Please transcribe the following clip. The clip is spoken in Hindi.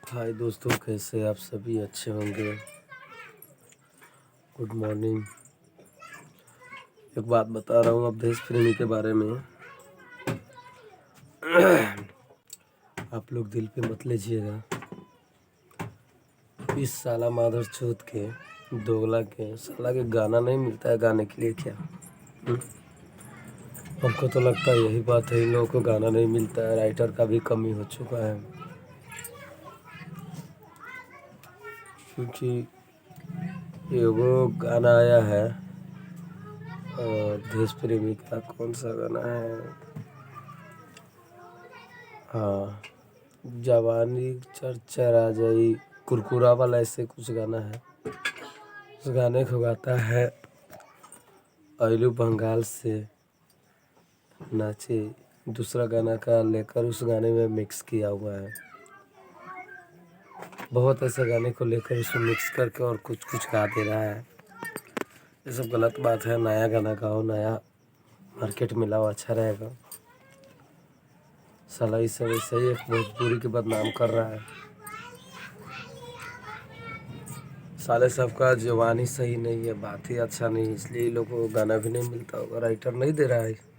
हाय दोस्तों, कैसे आप सभी अच्छे होंगे। Good morning. एक बात बता रहा हूँ अब देश प्रेमी के बारे में। आप लोग दिल पे मत लीजिएगा। इस साला माधर चौथ के दोगला के साला के गाना नहीं मिलता है गाने के लिए क्या? हम्म? हमको तो लगता है यही बात है, इन लोगों को गाना नहीं मिलता है। राइटर का भी कमी हो चुका है, क्योंकि ये वो गाना आया है देश प्रेमी का। कौन सा गाना है? हाँ, जवानी चरचरा जाई, कुरकुरा वाला ऐसे कुछ गाना है। उस गाने को गाता है अइलू बंगाल से नाचे। दूसरा गाना का लेकर उस गाने में मिक्स किया हुआ है। बहुत ऐसे गाने को लेकर उसमें मिक्स करके और कुछ कुछ गा दे रहा है। ये सब गलत बात है। नया गाना गाओ, नया मार्केट में लाओ, अच्छा रहेगा। साला इस सब ऐसे ही एक भोजपुरी के बदनाम कर रहा है। साले सबका जवानी सही नहीं है, बात ही अच्छा नहीं, इसलिए लोगों को गाना भी नहीं मिलता होगा। राइटर नहीं दे रहा है।